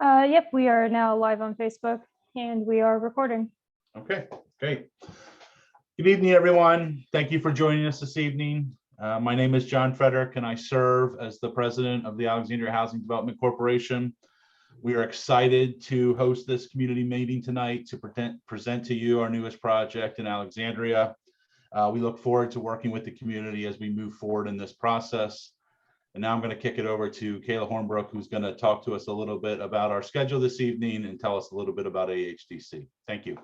Yep, we are now live on Facebook and we are recording. Okay, great. Good evening, everyone. Thank you for joining us this evening. My name is John Frederick, and I serve as the president of the Alexandria Housing Development Corporation. We are excited to host this community meeting tonight to present to you our newest project in Alexandria. We look forward to working with the community as we move forward in this process. And now I'm going to kick it over to Kayla Hornbrook, who's going to talk to us a little bit about our schedule this evening and tell us a little bit about Ahdc. Thank you.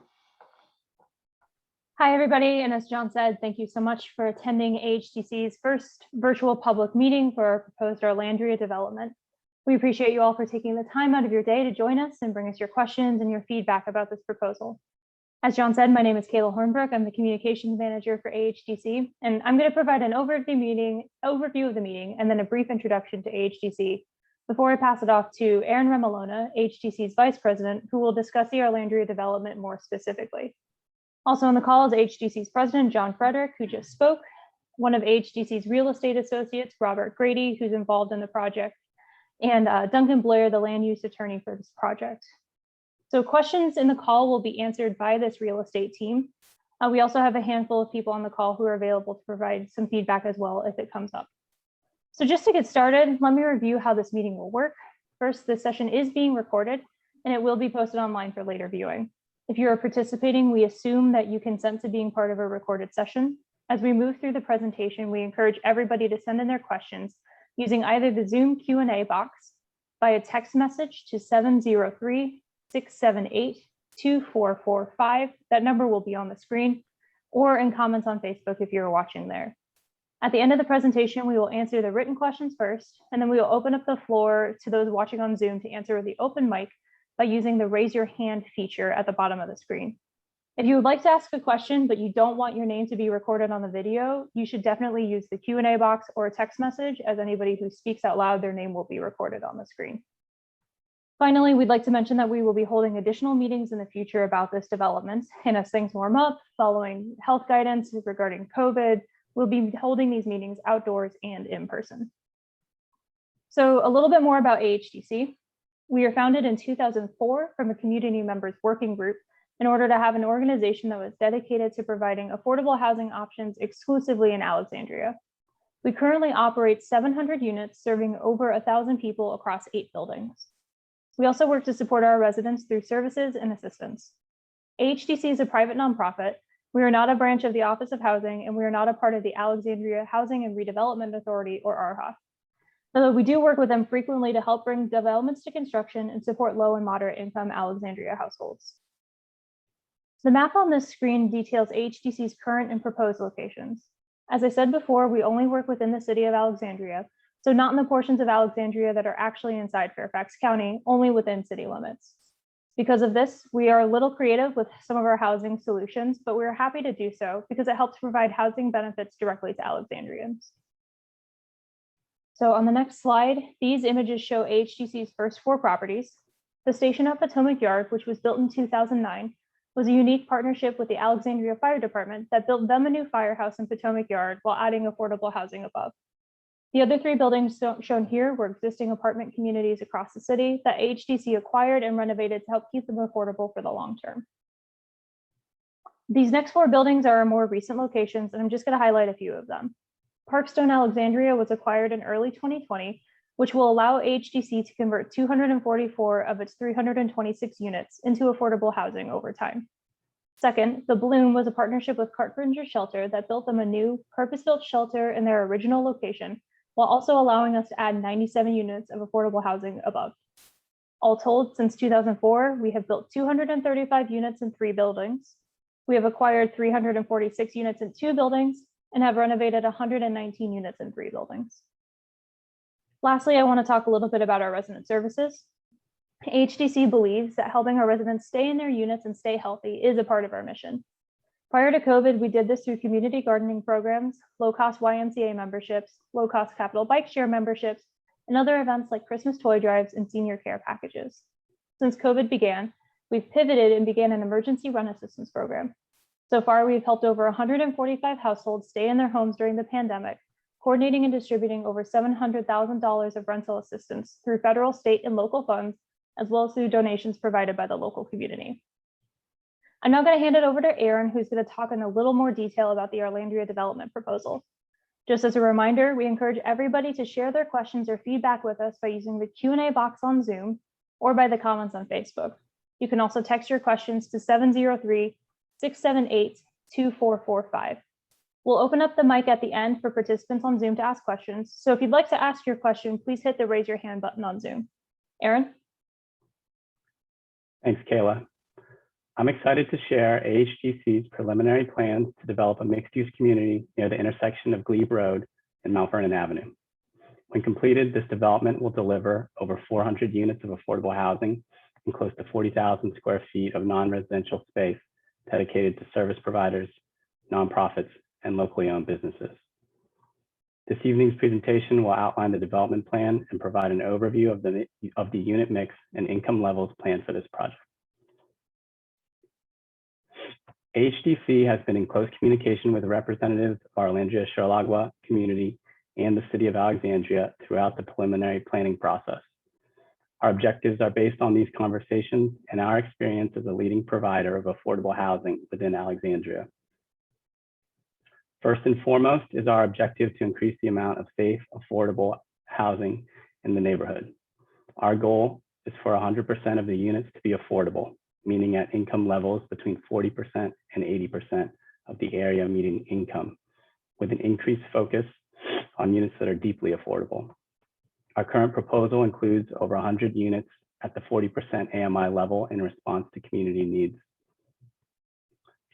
Hi, everybody. And as John said, thank you so much for attending Ahdc's first virtual public meeting for our proposed Arlandria development. We appreciate you all for taking the time out of your day to join us and bring us your questions and your feedback about this proposal. As John said, my name is Kayla Hornbrook. I'm the communications manager for Ahdc, and I'm going to provide an overview of the meeting and then a brief introduction to Ahdc before I pass it off to Aaron Remolona, Ahdc's vice president, who will discuss the Arlandria development more specifically. Also on the call is Ahdc's president, John Frederick, who just spoke, one of Ahdc's real estate associates, Robert Grady, who's involved in the project, and Duncan Blair, the land use attorney for this project. So questions in the call will be answered by this real estate team. We also have a handful of people on the call who are available to provide some feedback as well if it comes up. So just to get started, let me review how this meeting will work. First, this session is being recorded and it will be posted online for later viewing. If you are participating, we assume that you consent to being part of a recorded session. As we move through the presentation, we encourage everybody to send in their questions using either the Zoom Q&A box, via text message to 703-678-2445. That number will be on the screen, or in comments on Facebook if you're watching there. At the end of the presentation, we will answer the written questions first, and then we will open up the floor to those watching on Zoom to answer the open mic by using the raise your hand feature at the bottom of the screen. If you would like to ask a question, but you don't want your name to be recorded on the video, you should definitely use the Q&A box or a text message, as anybody who speaks out loud, their name will be recorded on the screen. Finally, we'd like to mention that we will be holding additional meetings in the future about this development. And as things warm up, following health guidance regarding COVID, we'll be holding these meetings outdoors and in person. So a little bit more about Ahdc. We are founded in 2004 from a community members working group in order to have an organization that was dedicated to providing affordable housing options exclusively in Alexandria. We currently operate 700 units serving over 1,000 people across 8 buildings. We also work to support our residents through services and assistance. Ahdc is a private nonprofit. We are not a branch of the Office of Housing, and we are not a part of the Alexandria Housing and Redevelopment Authority, or ARHA. Although we do work with them frequently to help bring developments to construction and support low and moderate income Alexandria households. The map on this screen details Ahdc's current and proposed locations. As I said before, we only work within the city of Alexandria, so not in the portions of Alexandria that are actually inside Fairfax County, only within city limits. Because of this, we are a little creative with some of our housing solutions, but we're happy to do so because it helps provide housing benefits directly to Alexandrians. So on the next slide, these images show Ahdc's first 4 properties. The station at Potomac Yard, which was built in 2009, was a unique partnership with the Alexandria Fire Department that built them a new firehouse in Potomac Yard while adding affordable housing above. The other 3 buildings shown here were existing apartment communities across the city that Ahdc acquired and renovated to help keep them affordable for the long term. These next 4 buildings are our more recent locations, and I'm just going to highlight a few of them. Parkstone Alexandria was acquired in early 2020, which will allow Ahdc to convert 244 of its 326 units into affordable housing over time. Second, The Bloom was a partnership with Carpenter Shelter that built them a new purpose-built shelter in their original location, while also allowing us to add 97 units of affordable housing above. All told, since 2004, we have built 235 units in 3 buildings. We have acquired 346 units in 2 buildings and have renovated 119 units in 3 buildings. Lastly, I want to talk a little bit about our resident services. Ahdc believes that helping our residents stay in their units and stay healthy is a part of our mission. Prior to COVID, we did this through community gardening programs, low-cost YMCA memberships, low-cost Capital Bike Share memberships, and other events like Christmas toy drives and senior care packages. Since COVID began, we've pivoted and began an emergency rent assistance program. So far, we've helped over 145 households stay in their homes during the pandemic, coordinating and distributing over $700,000 of rental assistance through federal, state, and local funds as well as through donations provided by the local community. I'm now going to hand it over to Aaron, who's going to talk in a little more detail about the Arlandria development proposal. Just as a reminder, we encourage everybody to share their questions or feedback with us by using the Q&A box on Zoom or by the comments on Facebook. You can also text your questions to 703-678-2445. We'll open up the mic at the end for participants on Zoom to ask questions. So if you'd like to ask your question, please hit the raise your hand button on Zoom. Aaron? Thanks, Kayla. I'm excited to share AHGC's preliminary plans to develop a mixed-use community near the intersection of Glebe Road and Mount Vernon Avenue. When completed, this development will deliver over 400 units of affordable housing and close to 40,000 square feet of non-residential space dedicated to service providers, nonprofits, and locally owned businesses. This evening's presentation will outline the development plan and provide an overview of the unit mix and income levels planned for this project. Ahdc has been in close communication with representatives of Arlandria-Chirilagua community and the city of Alexandria throughout the preliminary planning process. Our objectives are based on these conversations and our experience as a leading provider of affordable housing within Alexandria. First and foremost is our objective to increase the amount of safe, affordable housing in the neighborhood. Our goal is for 100% of the units to be affordable, meaning at income levels between 40% and 80% of the area median income, with an increased focus on units that are deeply affordable. Our current proposal includes over 100 units at the 40% AMI level in response to community needs.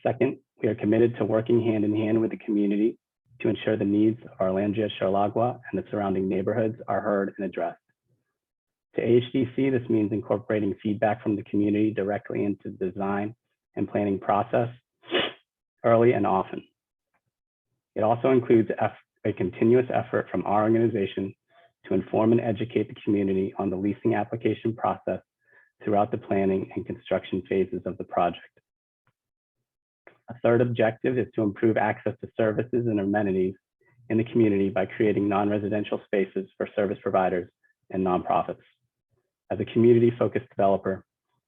Second, we are committed to working hand in hand with the community to ensure the needs of Arlandria-Chirilagua and the surrounding neighborhoods are heard and addressed. To AHDC, this means incorporating feedback from the community directly into the design and planning process early and often. It also includes a continuous effort from our organization to inform and educate the community on the leasing application process throughout the planning and construction phases of the project. A third objective is to improve access to services and amenities in the community by creating non-residential spaces for service providers and nonprofits. As a community-focused developer,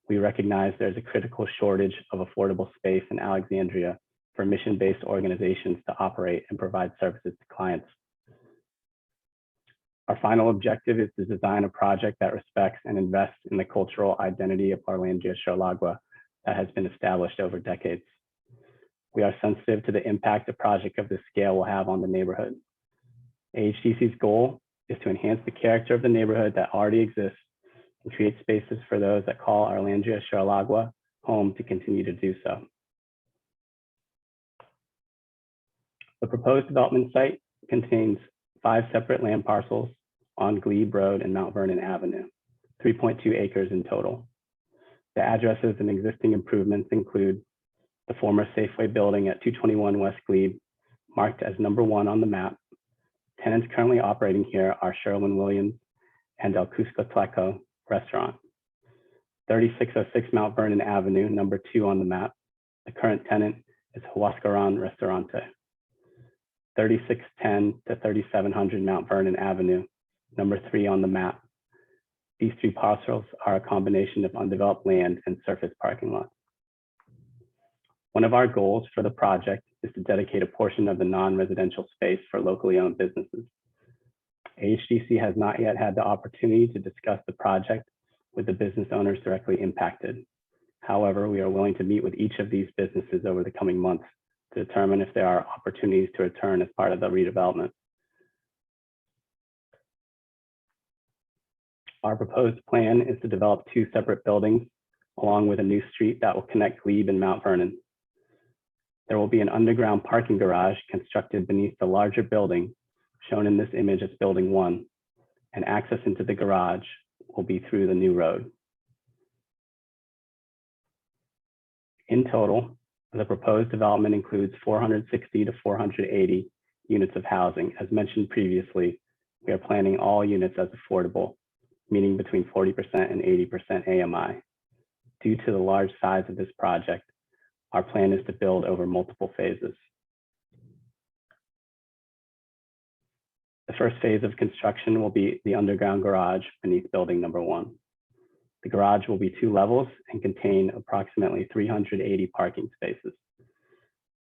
we recognize there's a critical shortage of affordable space in Alexandria for mission-based organizations to operate and provide services to clients. Our final objective is to design a project that respects and invests in the cultural identity of Arlandria-Chirilagua that has been established over decades. We are sensitive to the impact a project of this scale will have on the neighborhood. AHDC's goal is to enhance the character of the neighborhood that already exists and create spaces for those that call Arlandria-Chirilagua home to continue to do so. The proposed development site contains 5 separate land parcels on Glebe Road and Mount Vernon Avenue, 3.2 acres in total. The addresses and existing improvements include the former Safeway building at 221 West Glebe, marked as number 1 on the map. Tenants currently operating here are Sherwin-Williams and El Cusco restaurant. 3606 Mount Vernon Avenue, number 2 on the map. The current tenant is Huascaran Restaurante. 3610 to 3700 Mount Vernon Avenue, number 3 on the map. These 3 parcels are a combination of undeveloped land and surface parking lots. One of our goals for the project is to dedicate a portion of the non-residential space for locally owned businesses. AHDC has not yet had the opportunity to discuss the project with the business owners directly impacted. However, we are willing to meet with each of these businesses over the coming months to determine if there are opportunities to return as part of the redevelopment. Our proposed plan is to develop 2 separate buildings along with a new street that will connect Glebe and Mount Vernon. There will be an underground parking garage constructed beneath the larger building, shown in this image as Building 1, and access into the garage will be through the new road. In total, the proposed development includes 460 to 480 units of housing. As mentioned previously, we are planning all units as affordable, meaning between 40% and 80% AMI. Due to the large size of this project, our plan is to build over multiple phases. The first phase of construction will be the underground garage beneath building number 1. The garage will be 2 levels and contain approximately 380 parking spaces.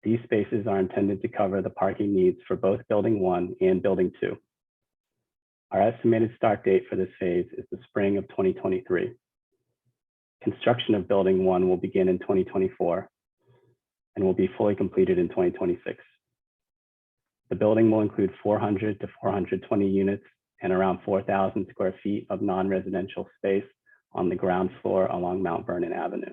These spaces are intended to cover the parking needs for both Building 1 and Building 2. Our estimated start date for this phase is the spring of 2023. Construction of Building 1 will begin in 2024 and will be fully completed in 2026. The building will include 400 to 420 units and around 4,000 square feet of non-residential space on the ground floor along Mount Vernon Avenue.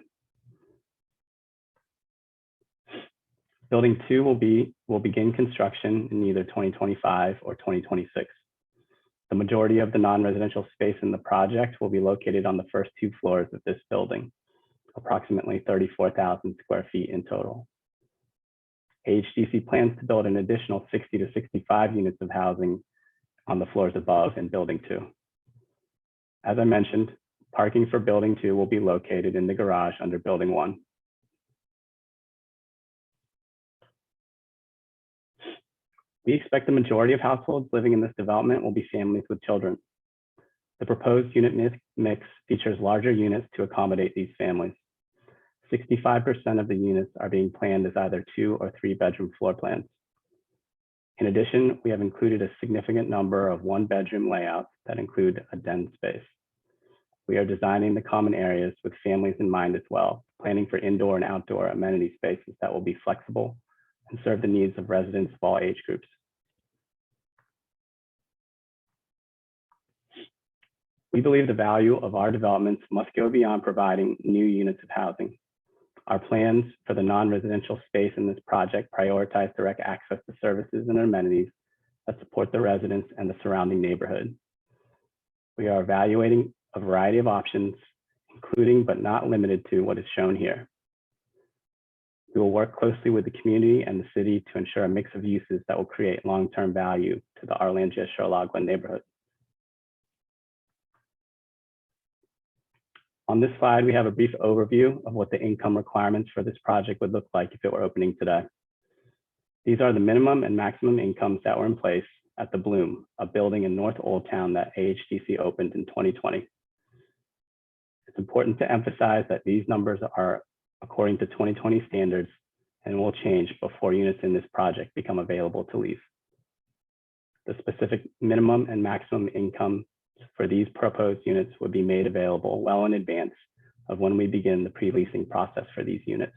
Building 2 will begin construction in either 2025 or 2026. The majority of the non-residential space in the project will be located on the first 2 floors of this building, approximately 34,000 square feet in total. Ahdc plans to build an additional 60 to 65 units of housing on the floors above in Building 2. As I mentioned, parking for Building 2 will be located in the garage under Building 1. We expect the majority of households living in this development will be families with children. The proposed unit mix features larger units to accommodate these families. 65% of the units are being planned as either 2 or 3 bedroom floor plans. In addition, we have included a significant number of 1-bedroom layouts that include a den space. We are designing the common areas with families in mind as well, planning for indoor and outdoor amenity spaces that will be flexible and serve the needs of residents of all age groups. We believe the value of our developments must go beyond providing new units of housing. Our plans for the non-residential space in this project prioritize direct access to services and amenities that support the residents and the surrounding neighborhood. We are evaluating a variety of options, including but not limited to what is shown here. We will work closely with the community and the city to ensure a mix of uses that will create long-term value to the Arlandria-Chirilagua neighborhood. On this slide, we have a brief overview of what the income requirements for this project would look like if it were opening today. These are the minimum and maximum incomes that were in place at the Bloom, a building in North Old Town that Ahdc opened in 2020. It's important to emphasize that these numbers are according to 2020 standards and will change before units in this project become available to lease. The specific minimum and maximum income for these proposed units would be made available well in advance of when we begin the pre-leasing process for these units.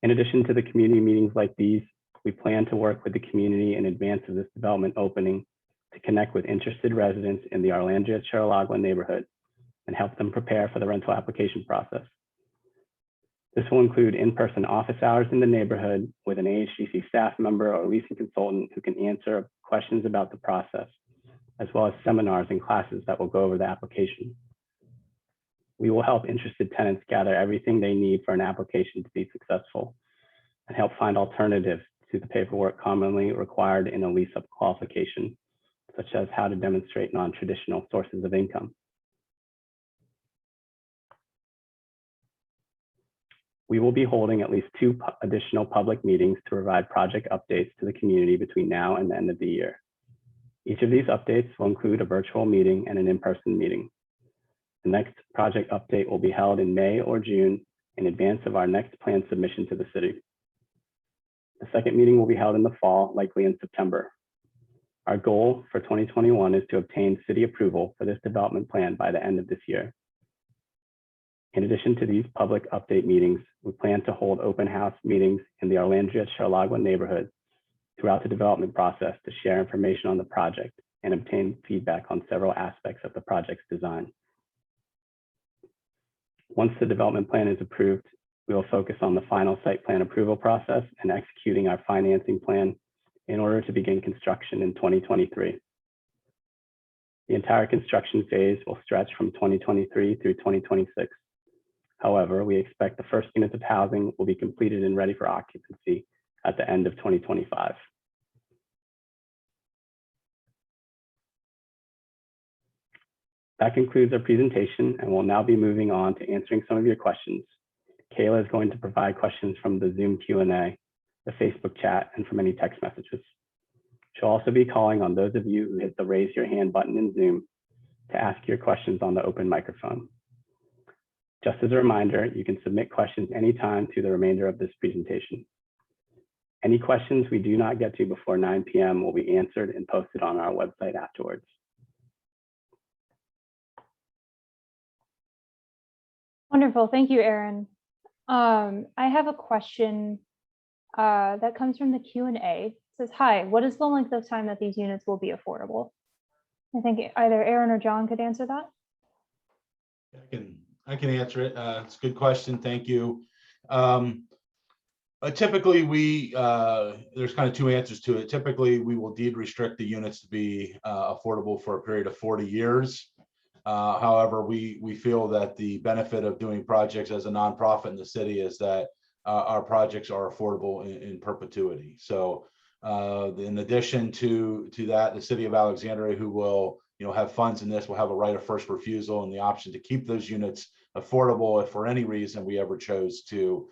In addition to the community meetings like these, we plan to work with the community in advance of this development opening to connect with interested residents in the Arlandria-Chirilagua neighborhood and help them prepare for the rental application process. This will include in-person office hours in the neighborhood with an Ahdc staff member or leasing consultant who can answer questions about the process, as well as seminars and classes that will go over the application. We will help interested tenants gather everything they need for an application to be successful and help find alternatives to the paperwork commonly required in a lease-up qualification, such as how to demonstrate non-traditional sources of income. We will be holding at least 2 additional public meetings to provide project updates to the community between now and the end of the year. Each of these updates will include a virtual meeting and an in-person meeting. The next project update will be held in May or June in advance of our next plan submission to the city. The second meeting will be held in the fall, likely in September. Our goal for 2021 is to obtain city approval for this development plan by the end of this year. In addition to these public update meetings, we plan to hold open house meetings in the Arlandria-Chirilagua neighborhood throughout the development process to share information on the project and obtain feedback on several aspects of the project's design. Once the development plan is approved, we will focus on the final site plan approval process and executing our financing plan in order to begin construction in 2023. The entire construction phase will stretch from 2023 through 2026. However, we expect the first units of housing will be completed and ready for occupancy at the end of 2025. That concludes our presentation, and we'll now be moving on to answering some of your questions. Kayla is going to provide questions from the Zoom Q&A, the Facebook chat, and from any text messages. She'll also be calling on those of you who hit the raise your hand button in Zoom to ask your questions on the open microphone. Just as a reminder, you can submit questions anytime through the remainder of this presentation. Any questions we do not get to before 9 p.m. will be answered and posted on our website afterwards. Wonderful. Thank you, Aaron. I have a question that comes from the Q&A. It says, hi, what is the length of time that these units will be affordable? I think either Aaron or John could answer that. I can answer it. It's a good question. Thank you. Typically, there's kind of two answers to it. Typically, we will deed restrict the units to be affordable for a period of 40 years. However, we feel that the benefit of doing projects as a nonprofit in the city is that our projects are affordable in perpetuity. So in addition to that, the city of Alexandria, who will have funds in this, will have a right of first refusal and the option to keep those units affordable if for any reason we ever chose to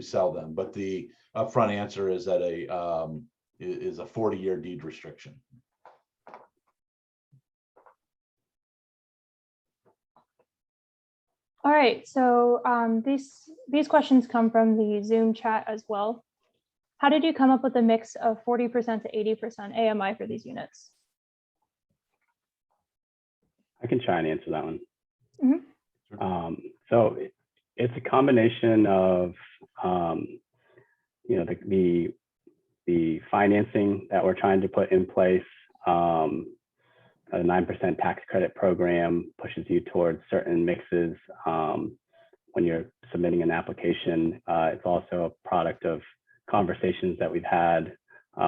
sell them. But the upfront answer is that is a 40-year deed restriction. All right, so these questions come from the Zoom chat as well. How did you come up with a mix of 40% to 80% AMI for these units? I can try and answer that one. Mm-hmm. So it's a combination of the financing that we're trying to put in place. A 9% tax credit program pushes you towards certain mixes when you're submitting an application. It's also a product of conversations that we've had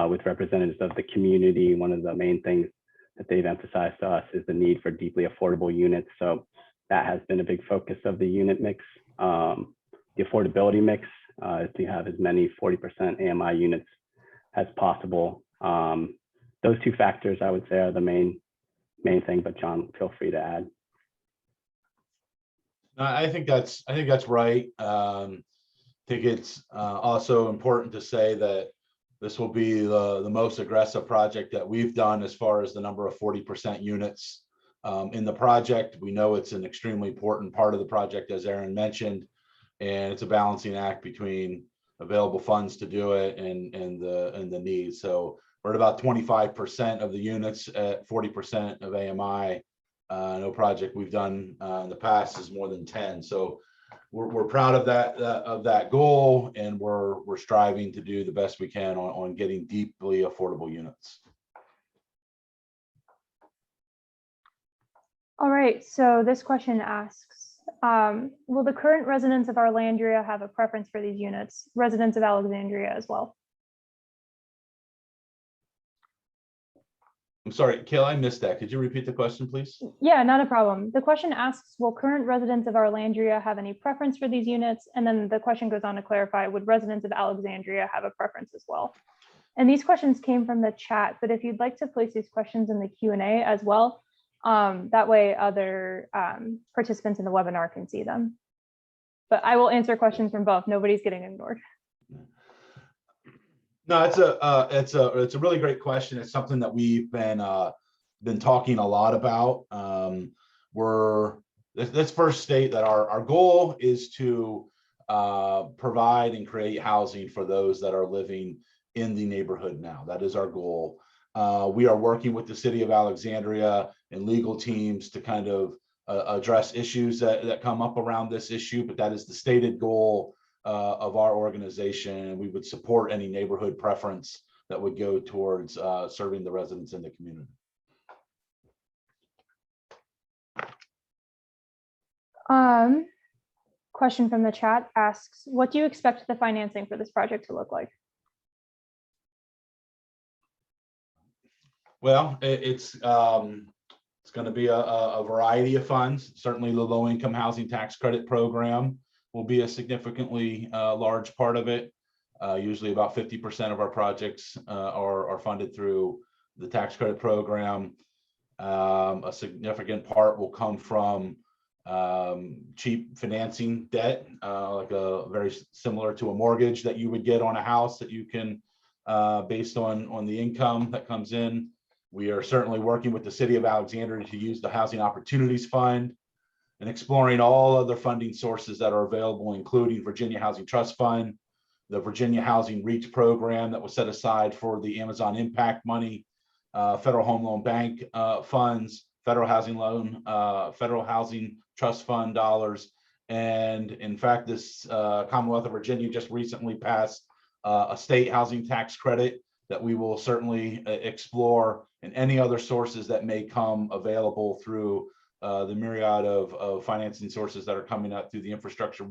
with representatives of the community. One of the main things that they've emphasized to us is the need for deeply affordable units. So that has been a big focus of the unit mix. The affordability mix is to have as many 40% AMI units as possible. Those two factors, I would say, are the main thing, but John, feel free to add. I think that's right. I think it's also important to say that this will be the most aggressive project that we've done as far as the number of 40% units in the project. We know it's an extremely important part of the project, as Aaron mentioned, and it's a balancing act between available funds to do it and the needs. So we're at about 25% of the units at 40% of AMI. No project we've done in the past is more than 10. So we're proud of that goal, and we're striving to do the best we can on getting deeply affordable units. All right, so this question asks, will the current residents of Arlandria have a preference for these units, residents of Alexandria as well? I'm sorry, Kayla, I missed that. Could you repeat the question, please? Yeah, not a problem. The question asks, will current residents of Arlandria have any preference for these units? And then the question goes on to clarify, would residents of Alexandria have a preference as well? And these questions came from the chat, but if you'd like to place these questions in the Q&A as well, that way other participants in the webinar can see them. But I will answer questions from both. Nobody's getting ignored. No, it's a really great question. It's something that we've been talking a lot about. Let's first state that our goal is to provide and create housing for those that are living in the neighborhood now. That is our goal. We are working with the city of Alexandria and legal teams to kind of address issues that come up around this issue, but that is the stated goal of our organization. We would support any neighborhood preference that would go towards serving the residents in the community. Question from the chat asks, what do you expect the financing for this project to look like? Well, it's going to be a variety of funds. Certainly the low-income housing tax credit program will be a significantly large part of it. Usually about 50% of our projects are funded through the tax credit program. A significant part will come from cheap financing debt, like very similar to a mortgage that you would get on a house that you can based on the income that comes in. We are certainly working with the city of Alexandria to use the Housing Opportunities Fund and exploring all other funding sources that are available, including Virginia Housing Trust Fund, the Virginia Housing REACH program that was set aside for the Amazon Impact money, Federal Home Loan Bank funds, Federal Housing Trust Fund dollars. And in fact, this Commonwealth of Virginia just recently passed a state housing tax credit that we will certainly explore, and any other sources that may come available through the myriad of financing sources that are coming up through the infrastructure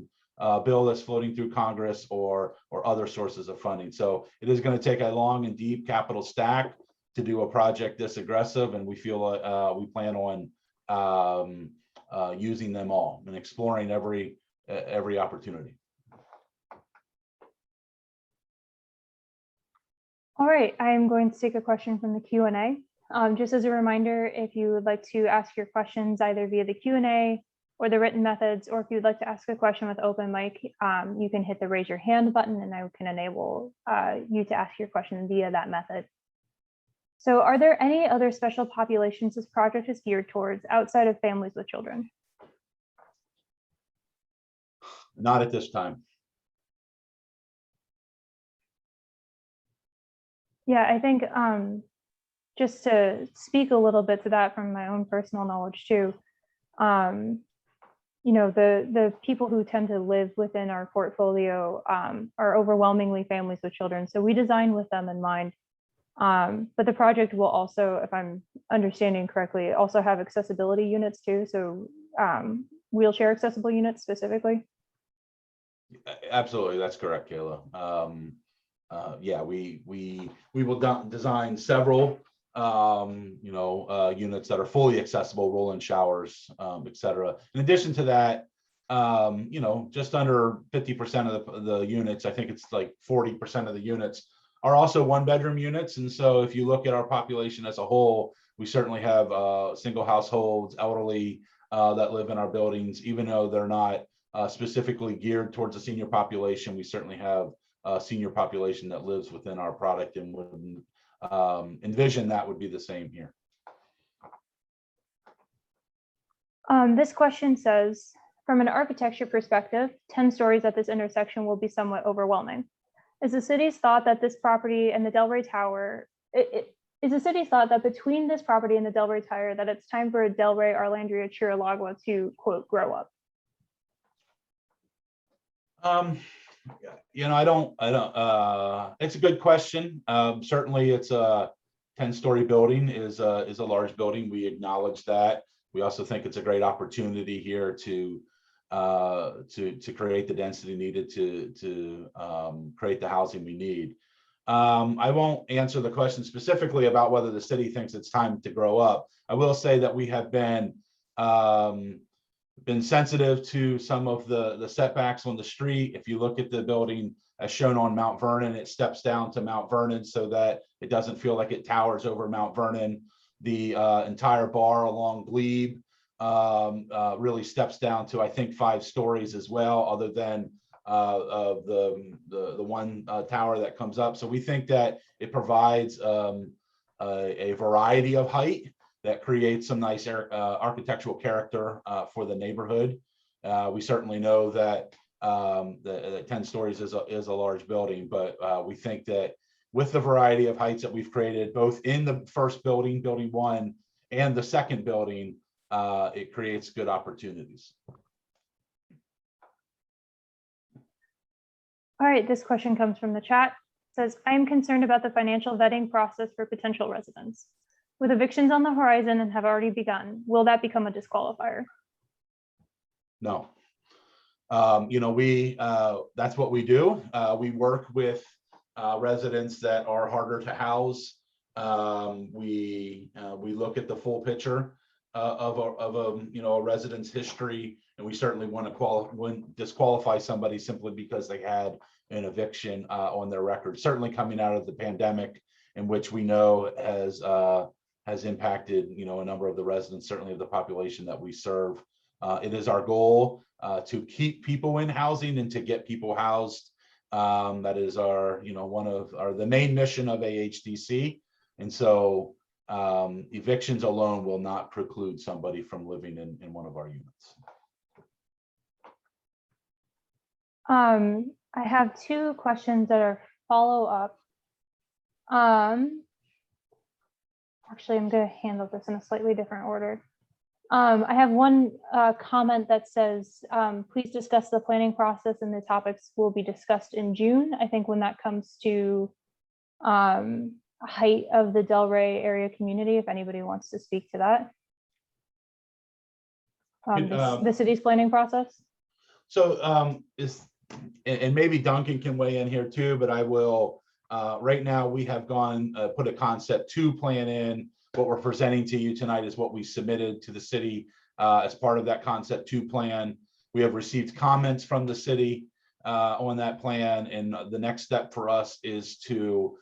bill that's floating through Congress, or other sources of funding. So it is going to take a long and deep capital stack to do a project this aggressive, and we feel we plan on using them all and exploring every opportunity. All right, I am going to take a question from the Q&A. Just as a reminder, if you would like to ask your questions either via the Q&A or the written methods, or if you'd like to ask a question with open mic, you can hit the raise your hand button and I can enable you to ask your question via that method. So are there any other special populations this project is geared towards outside of families with children? Not at this time. Yeah, I think just to speak a little bit to that from my own personal knowledge too, you know, the people who tend to live within our portfolio are overwhelmingly families with children. So we design with them in mind. But the project will also, if I'm understanding correctly, also have accessibility units too. So wheelchair accessible units specifically. Absolutely, that's correct, Kayla. Yeah, we will design several units that are fully accessible, roll-in showers, et cetera. In addition to that, just under 50% of the units, I think it's like 40% of the units, are also one-bedroom units. And so if you look at our population as a whole, we certainly have single households, elderly that live in our buildings. Even though they're not specifically geared towards the senior population, we certainly have a senior population that lives within our product, and would envision that would be the same here. This question says, from an architecture perspective, 10 stories at this intersection will be somewhat overwhelming. Is the city's thought that this property and the Delray Tower, is the city's thought that between this property and the Delray Tower, that it's time for a Delray Arlandria-Chirilagua to, quote, grow up? It's a good question. Certainly it's a 10-story building is a large building. We acknowledge that. We also think it's a great opportunity here to create the density needed to create the housing we need. I won't answer the question specifically about whether the city thinks it's time to grow up. I will say that we have been sensitive to some of the setbacks on the street. If you look at the building as shown on Mount Vernon, it steps down to Mount Vernon so that it doesn't feel like it towers over Mount Vernon. The entire bar along Glebe really steps down to, I think, 5 stories as well, other than the one tower that comes up. So we think that it provides a variety of height that creates some nice architectural character for the neighborhood. We certainly know that the 10 stories is a large building, but we think that with the variety of heights that we've created, both in the first building, building 1, and the second building, it creates good opportunities. All right, this question comes from the chat. It says, I am concerned about the financial vetting process for potential residents. With evictions on the horizon and have already begun, will that become a disqualifier? No. That's what we do. We work with residents that are harder to house. We look at the full picture of a resident's history, and we certainly wouldn't disqualify somebody simply because they had an eviction on their record. Certainly coming out of the pandemic, in which we know has impacted a number of the residents, certainly of the population that we serve. It is our goal to keep people in housing and to get people housed That is our, one of the main mission of AHDC. And so evictions alone will not preclude somebody from living in one of our units. I have two questions that are follow-up. Actually, I'm going to handle this in a slightly different order. I have one comment that says, please discuss the planning process and the topics will be discussed in June. I think when that comes to height of the Delray area community, if anybody wants to speak to that. The city's planning process. So and maybe Duncan can weigh in here too, but I will, right now we have gone, put a concept 2 plan in. What we're presenting to you tonight is what we submitted to the city as part of that concept 2 plan. We have received comments from the city on that plan, and the next step for us is to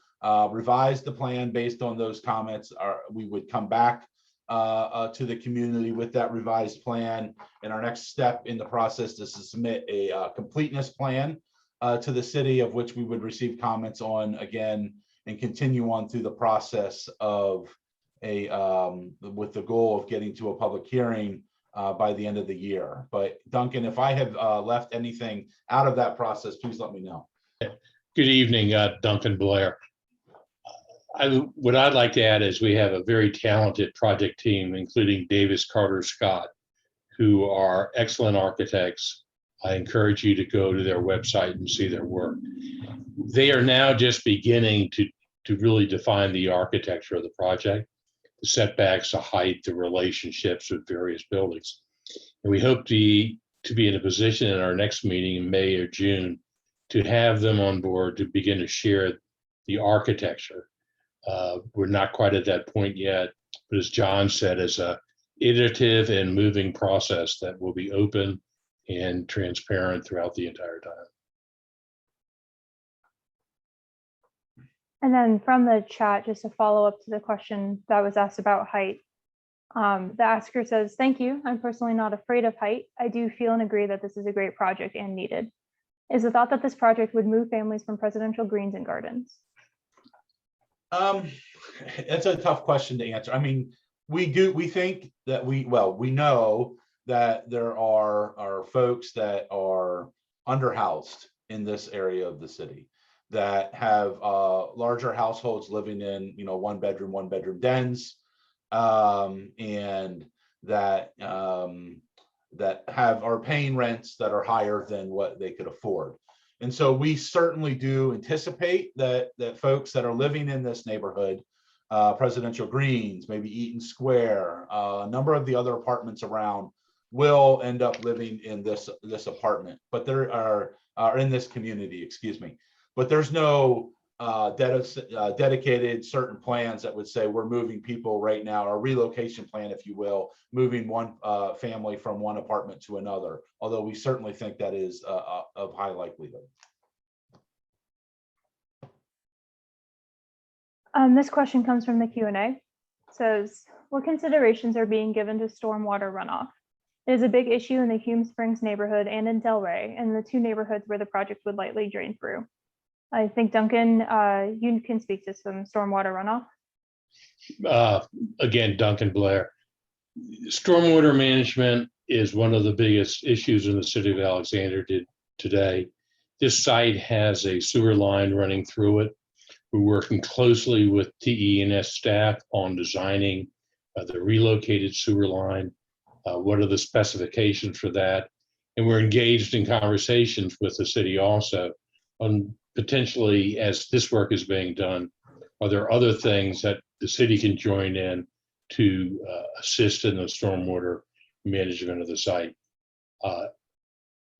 revise the plan based on those comments. We would come back to the community with that revised plan, and our next step in the process is to submit a completeness plan to the city, of which we would receive comments on again and continue on through the process of with the goal of getting to a public hearing by the end of the year. But Duncan, if I have left anything out of that process, please let me know. Good evening, Duncan Blair. What I'd like to add is we have a very talented project team, including Davis, Carter, Scott, who are excellent architects. I encourage you to go to their website and see their work. They are now just beginning to really define the architecture of the project, the setbacks, the height, the relationships with various buildings. And we hope to be in a position in our next meeting in May or June to have them on board to begin to share the architecture. We're not quite at that point yet, but as John said, it's a iterative and moving process that will be open and transparent throughout the entire time. And then from the chat, just a follow up to the question that was asked about height. The asker says, thank you. I'm personally not afraid of height. I do feel and agree that this is a great project and needed. Is the thought that this project would move families from presidential greens and gardens? That's a tough question to answer. I mean, we think that we know that there are folks that are underhoused in this area of the city that have larger households living in, one bedroom dens, and that are paying rents that are higher than what they could afford. And so we certainly do anticipate that folks that are living in this neighborhood, Presidential Greens, maybe Eaton Square, a number of the other apartments around, will end up living in this apartment, but there are in this community, excuse me. But there's no dedicated certain plans that would say we're moving people right now, or relocation plan, if you will, moving one family from one apartment to another, although we certainly think that is of high likelihood. This question comes from the Q&A. It says, what considerations are being given to stormwater runoff? It is a big issue in the Hume Springs neighborhood and in Delray, and the 2 neighborhoods where the project would likely drain through. I think, Duncan, you can speak to some stormwater runoff. Again, Duncan Blair. Stormwater management is one of the biggest issues in the city of Alexandria today. This site has a sewer line running through it. We're working closely with TE&S staff on designing the relocated sewer line. What are the specifications for that? And we're engaged in conversations with the city also on potentially, as this work is being done, are there other things that the city can join in to assist in the stormwater management of the site?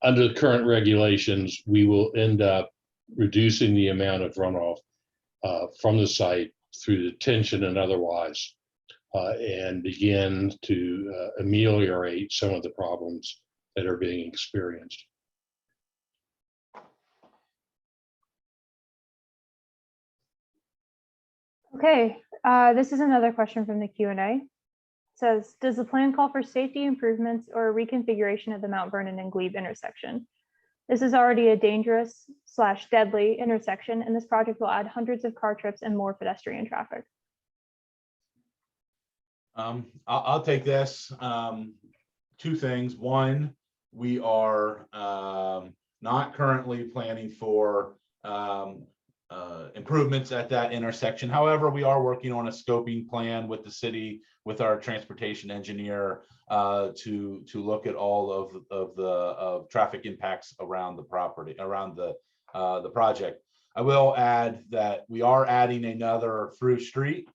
Under the current regulations, we will end up reducing the amount of runoff from the site through detention and otherwise, and begin to ameliorate some of the problems that are being experienced. Okay, this is another question from the Q&A. It says, does the plan call for safety improvements or reconfiguration of the Mount Vernon and Glebe intersection? This is already a dangerous / deadly intersection, and this project will add hundreds of car trips and more pedestrian traffic. I'll take this. Two things. One, we are not currently planning for improvements at that intersection. However, we are working on a scoping plan with the city, with our transportation engineer, to look at all of the traffic impacts around the property, around the project. I will add that we are adding another through street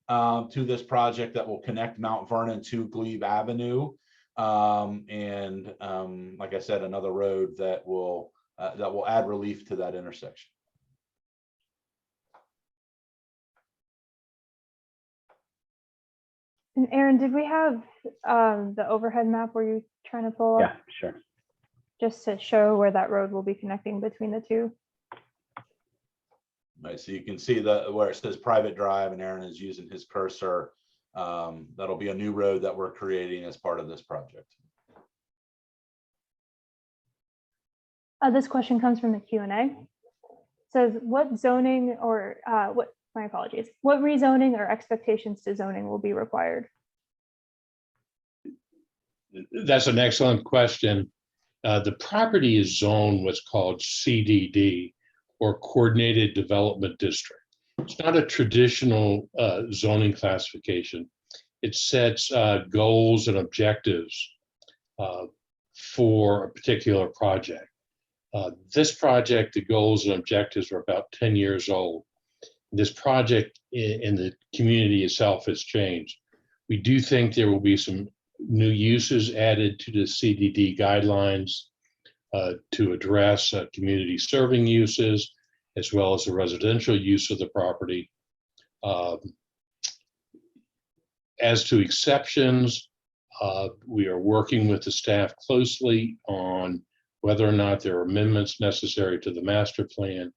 to this project that will connect Mount Vernon to Glebe Avenue, and like I said, another road that will add relief to that intersection. And Aaron, did we have the overhead map were you trying to pull up? Yeah, sure. Just to show where that road will be connecting between the two. Right, so you can see where it says private drive, and Aaron is using his cursor. That'll be a new road that we're creating as part of this project. This question comes from the Q&A. It says, what zoning or my apologies, what rezoning or expectations to zoning will be required? That's an excellent question. The property is zoned what's called CDD, or Coordinated Development District. It's not a traditional zoning classification. It sets goals and objectives for a particular project. This project, the goals and objectives are about 10 years old. This project in the community itself has changed. We do think there will be some new uses added to the CDD guidelines to address community serving uses, as well as the residential use of the property. As to exceptions, we are working with the staff closely on whether or not there are amendments necessary to the master plan,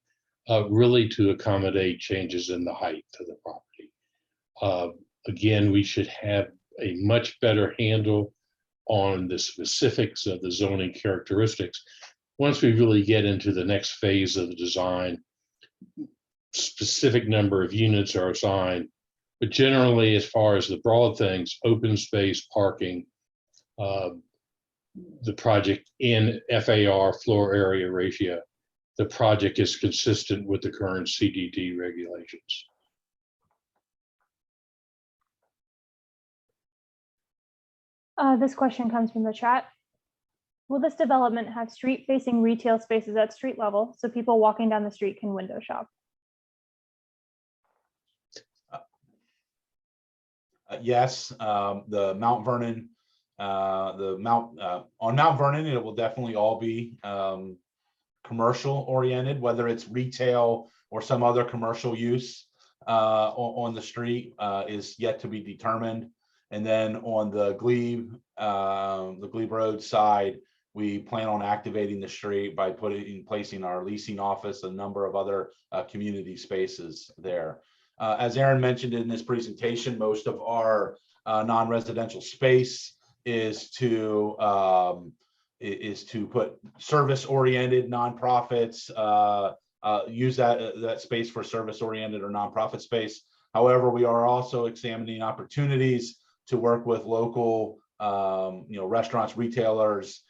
really to accommodate changes in the height of the property. Again, we should have a much better handle on the specifics of the zoning characteristics once we really get into the next phase of the design. Specific number of units are assigned, but generally, as far as the broad things, open space, parking, the project in FAR, floor area ratio, the project is consistent with the current CDD regulations. This question comes from the chat. Will this development have street-facing retail spaces at street level so people walking down the street can window shop? Yes, the Mount Vernon, on Mount Vernon, it will definitely all be commercial oriented, whether it's retail or some other commercial use on the street is yet to be determined. And then on the Glebe Road side, we plan on activating the street by placing our leasing office, a number of other community spaces there. As Aaron mentioned in this presentation, most of our non-residential space is to put service-oriented nonprofits, use that space for service-oriented or nonprofit space. However, we are also examining opportunities to work with local, restaurants, retailers,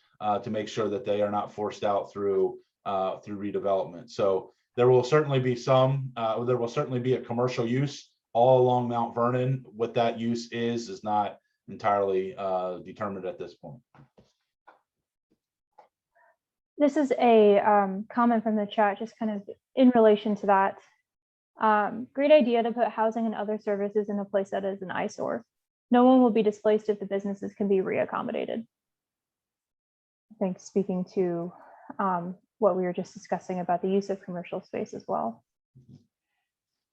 to make sure that they are not forced out through redevelopment. So there will certainly be a commercial use all along Mount Vernon. What that use is not entirely determined at this point. This is a comment from the chat, just kind of in relation to that. Great idea to put housing and other services in a place that is an eyesore. No one will be displaced if the businesses can be reaccommodated. I think speaking to what we were just discussing about the use of commercial space as well.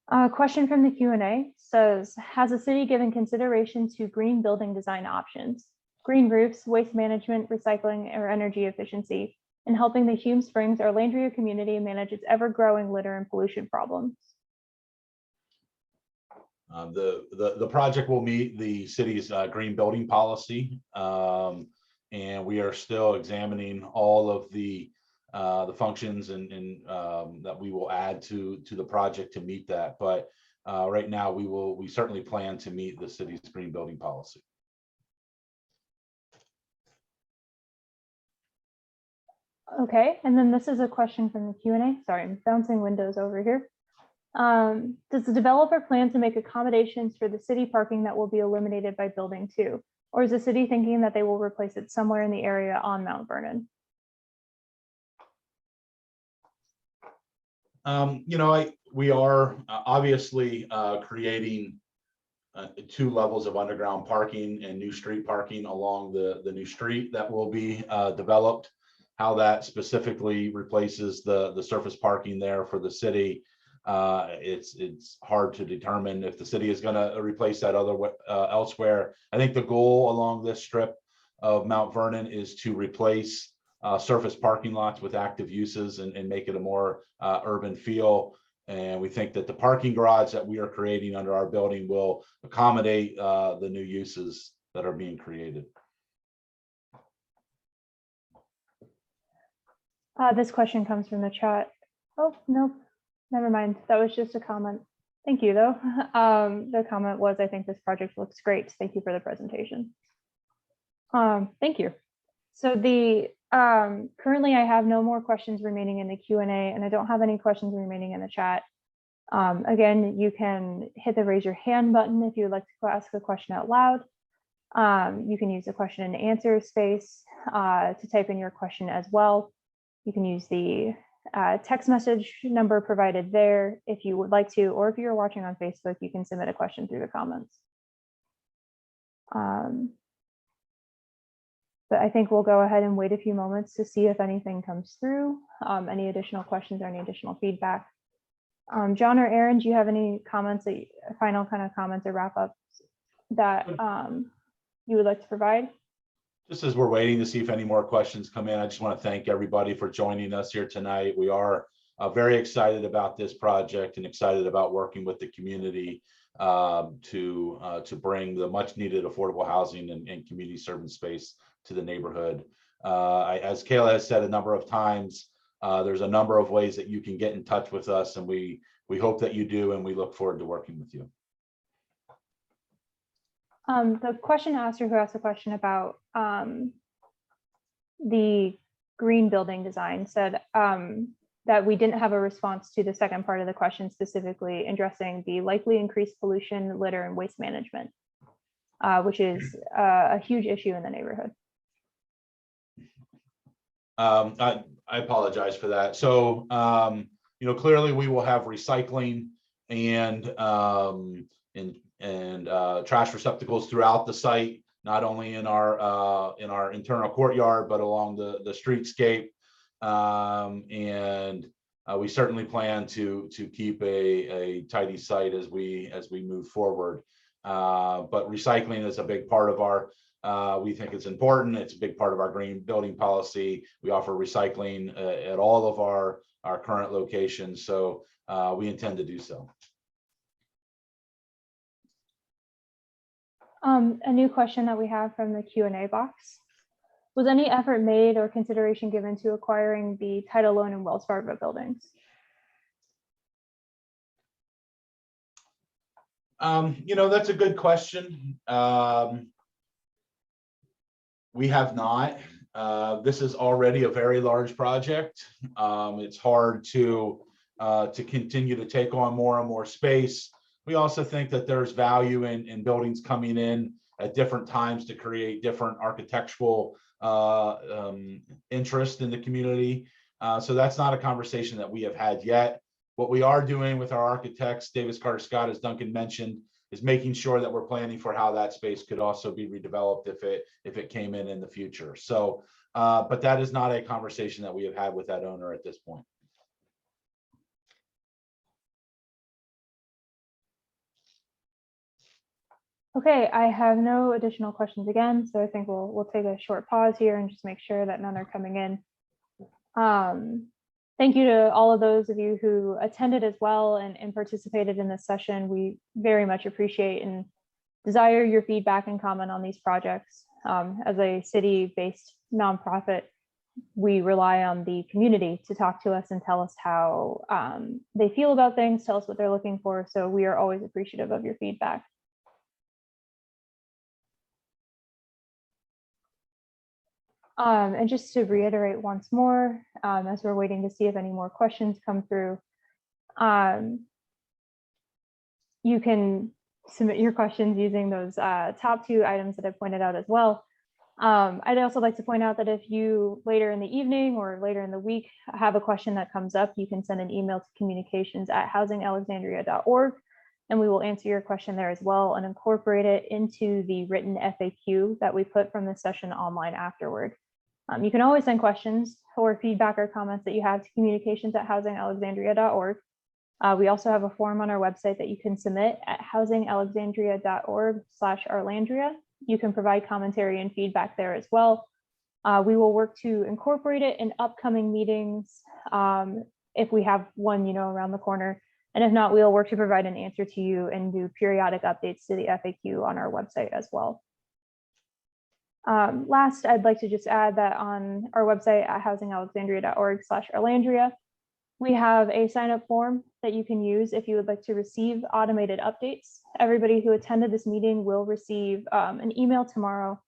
A question from the Q&A says, has the city given consideration to green building design options, green roofs, waste management, recycling, or energy efficiency, and helping the Hume Springs, Arlandria community manage its ever-growing litter and pollution problems? The project will meet the city's green building policy, and we are still examining all of the the functions and that we will add to the project to meet that. But right now, we certainly plan to meet the city's green building policy. Okay, and then this is a question from the Q&A. Sorry, I'm bouncing windows over here. Does the developer plan to make accommodations for the city parking that will be eliminated by building 2? Or is the city thinking that they will replace it somewhere in the area on Mount Vernon? We are obviously creating 2 levels of underground parking and new street parking along the new street that will be developed. How that specifically replaces the surface parking there for the city, it's hard to determine if the city is going to replace that elsewhere. I think the goal along this strip of Mount Vernon is to replace surface parking lots with active uses and make it a more urban feel. And we think that the parking garage that we are creating under our building will accommodate the new uses that are being created. This question comes from the chat. Oh, no, never mind. That was just a comment. Thank you, though. The comment was, I think this project looks great. Thank you for the presentation. Thank you. So currently I have no more questions remaining in the Q&A, and I don't have any questions remaining in the chat. Again, you can hit the raise your hand button if you would like to ask a question out loud. You can use the question and answer space to type in your question as well. You can use the text message number provided there if you would like to, or if you're watching on Facebook, you can submit a question through the comments. But I think we'll go ahead and wait a few moments to see if anything comes through, any additional questions or any additional feedback. John or Aaron, do you have any comments, final kind of comments or wrap ups that you would like to provide? Just as we're waiting to see if any more questions come in, I just want to thank everybody for joining us here tonight. We are very excited about this project and excited about working with the community to bring the much needed affordable housing and community serving space to the neighborhood. As Kayla has said a number of times, there's a number of ways that you can get in touch with us, and we hope that you do, and we look forward to working with you. The question asker who asked a question about the green building design said that we didn't have a response to the second part of the question, specifically addressing the likely increased pollution, litter, and waste management, which is a huge issue in the neighborhood. I apologize for that. So, clearly we will have recycling and trash receptacles throughout the site, not only in our internal courtyard, but along the streetscape. We certainly plan to keep a tidy site as we move forward. But recycling is a big part of our. We think it's important. It's a big part of our green building policy. We offer recycling at all of our current locations, so we intend to do so. A new question that we have from the Q&A box. Was any effort made or consideration given to acquiring the title loan in Wells Fargo buildings? That's a good question. We have not. This is already a very large project. It's hard to continue to take on more and more space. We also think that there's value in buildings coming in at different times to create different architectural interest in the community. So that's not a conversation that we have had yet. What we are doing with our architects, Davis Carter Scott, as Duncan mentioned, is making sure that we're planning for how that space could also be redeveloped if it came in the future. So, but that is not a conversation that we have had with that owner at this point. Okay, I have no additional questions again, so I think we'll take a short pause here and just make sure that none are coming in. Thank you to all of those of you who attended as well and participated in this session. We very much appreciate and desire your feedback and comment on these projects. As a city-based nonprofit, we rely on the community to talk to us and tell us how they feel about things, tell us what they're looking for. So we are always appreciative of your feedback. And just to reiterate once more, as we're waiting to see if any more questions come through, you can submit your questions using those top two items that I pointed out as well. I'd also like to point out that if you later in the evening or later in the week have a question that comes up, you can send an email to communications@housingalexandria.org, and we will answer your question there as well and incorporate it into the written FAQ that we put from the session online afterward. You can always send questions or feedback or comments that you have to communications@housingalexandria.org. We also have a form on our website that you can submit at housingalexandria.org/Arlandria. You can provide commentary and feedback there as well. We will work to incorporate it in upcoming meetings if we have one, around the corner. And if not, we'll work to provide an answer to you and do periodic updates to the FAQ on our website as well. Last, I'd like to just add that on our website at housingalexandria.org/Arlandria, we have a sign-up form that you can use if you would like to receive automated updates. Everybody who attended this meeting will receive an email tomorrow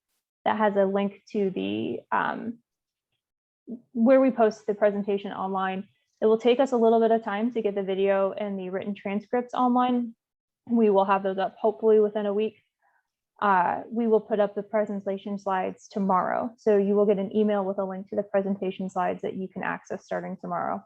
that has a link to the where we post the presentation online. It will take us a little bit of time to get the video and the written transcripts online. We will have those up hopefully within a week. We will put up the presentation slides tomorrow. So you will get an email with a link to the presentation slides that you can access starting tomorrow.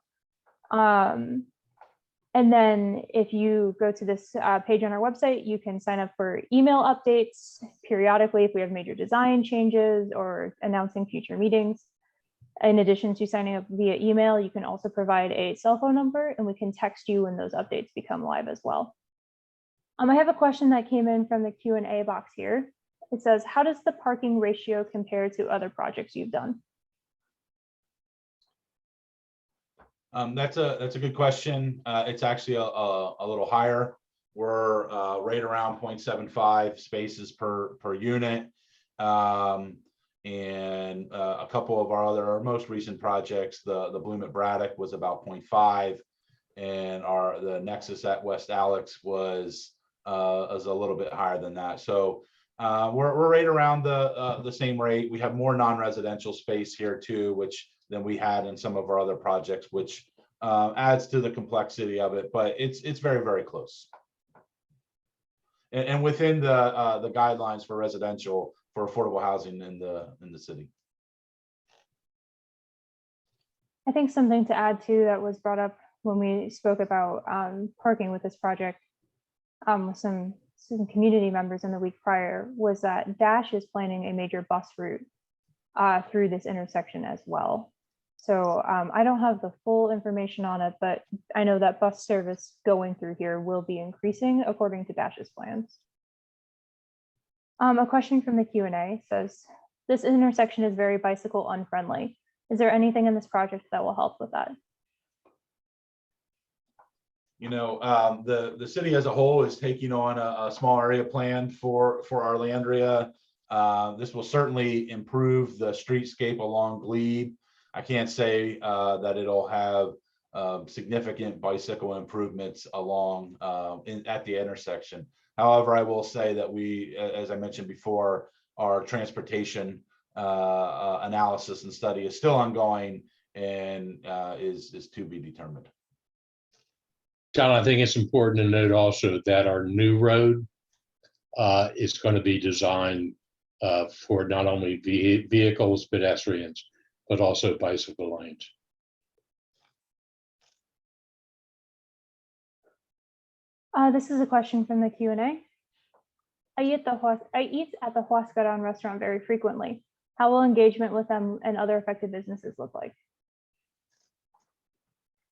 And then if you go to this page on our website, you can sign up for email updates periodically if we have major design changes or announcing future meetings. In addition to signing up via email, you can also provide a cell phone number and we can text you when those updates become live as well. I have a question that came in from the Q&A box here. It says, how does the parking ratio compare to other projects you've done? That's a good question. It's actually a little higher. We're right around 0.75 spaces per unit. And a couple of our most recent projects, the Bloom at Braddock was about 0.5, and the Nexus at West Alex was a little bit higher than that. So we're right around the same rate. We have more non-residential space here too, which than we had in some of our other projects, which adds to the complexity of it, but it's very, very close. And within the guidelines for residential for affordable housing in the city. I think something to add too that was brought up when we spoke about parking with this project with some community members in the week prior was that Dash is planning a major bus route through this intersection as well. So I don't have the full information on it, but I know that bus service going through here will be increasing according to Dash's plans. A question from the Q&A says, this intersection is very bicycle unfriendly. Is there anything in this project that will help with that? The city as a whole is taking on a small area plan for Arlandria. This will certainly improve the streetscape along Glebe. I can't say that it'll have significant bicycle improvements along at the intersection. However, I will say that we, as I mentioned before, our transportation analysis and study is still ongoing and is to be determined. John, I think it's important to note also that our new road is going to be designed for not only vehicles, pedestrians, but also bicycle lanes. This is a question from the Q&A. I eat at the Huascaran restaurant very frequently. How will engagement with them and other affected businesses look like?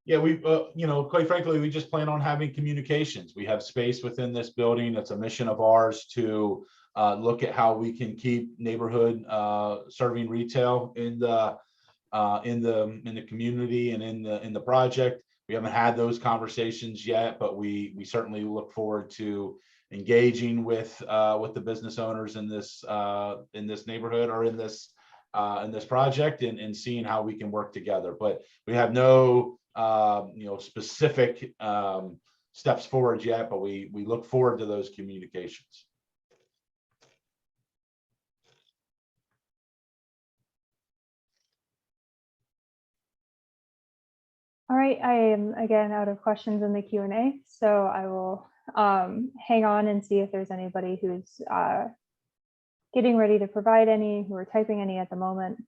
Yeah, we, quite frankly, we just plan on having communications. We have space within this building. It's a mission of ours to look at how we can keep neighborhood serving retail in the community and in the project. We haven't had those conversations yet, but we certainly look forward to engaging with the business owners in this neighborhood or in this in this project and seeing how we can work together. But we have no specific steps forward yet, but we look forward to those communications. All right, I am again out of questions in the Q&A, so I will hang on and see if there's anybody who's getting ready to provide any, who are typing any at the moment.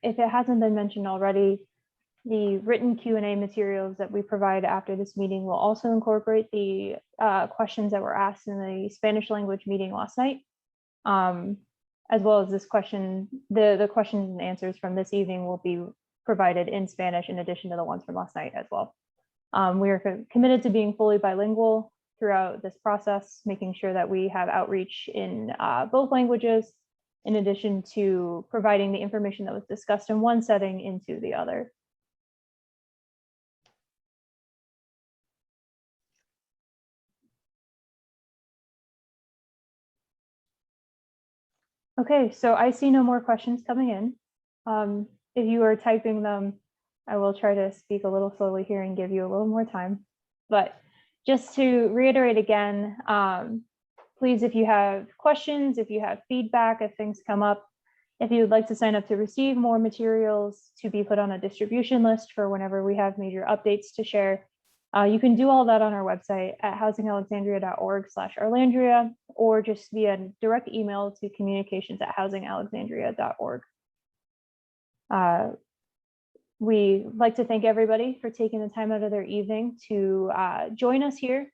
If it hasn't been mentioned already, the written Q&A materials that we provide after this meeting will also incorporate the questions that were asked in the Spanish language meeting last night, as well as this question. The questions and answers from this evening will be provided in Spanish in addition to the ones from last night as well. We are committed to being fully bilingual throughout this process, making sure that we have outreach in both languages, in addition to providing the information that was discussed in one setting into the other. Okay, so I see no more questions coming in. If you are typing them, I will try to speak a little slowly here and give you a little more time. But just to reiterate again, please, if you have questions, if you have feedback, if things come up, if you would like to sign up to receive more materials to be put on a distribution list for whenever we have major updates to share, you can do all that on our website at housingalexandria.org/Arlandria, or just via direct email to communications@housingalexandria.org. We like to thank everybody for taking the time out of their evening to join us here.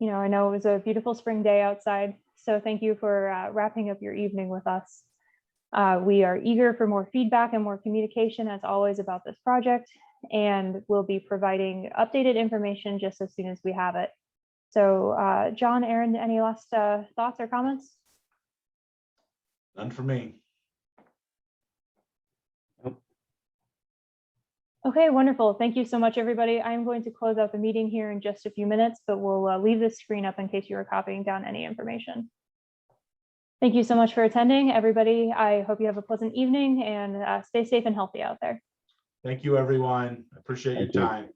I know it was a beautiful spring day outside, so thank you for wrapping up your evening with us. We are eager for more feedback and more communication, as always, about this project, and we'll be providing updated information just as soon as we have it. So John, Aaron, any last thoughts or comments? None for me. Okay, wonderful. Thank you so much, everybody. I'm going to close out the meeting here in just a few minutes, but we'll leave this screen up in case you are copying down any information. Thank you so much for attending, everybody. I hope you have a pleasant evening and stay safe and healthy out there. Thank you, everyone. I appreciate your time.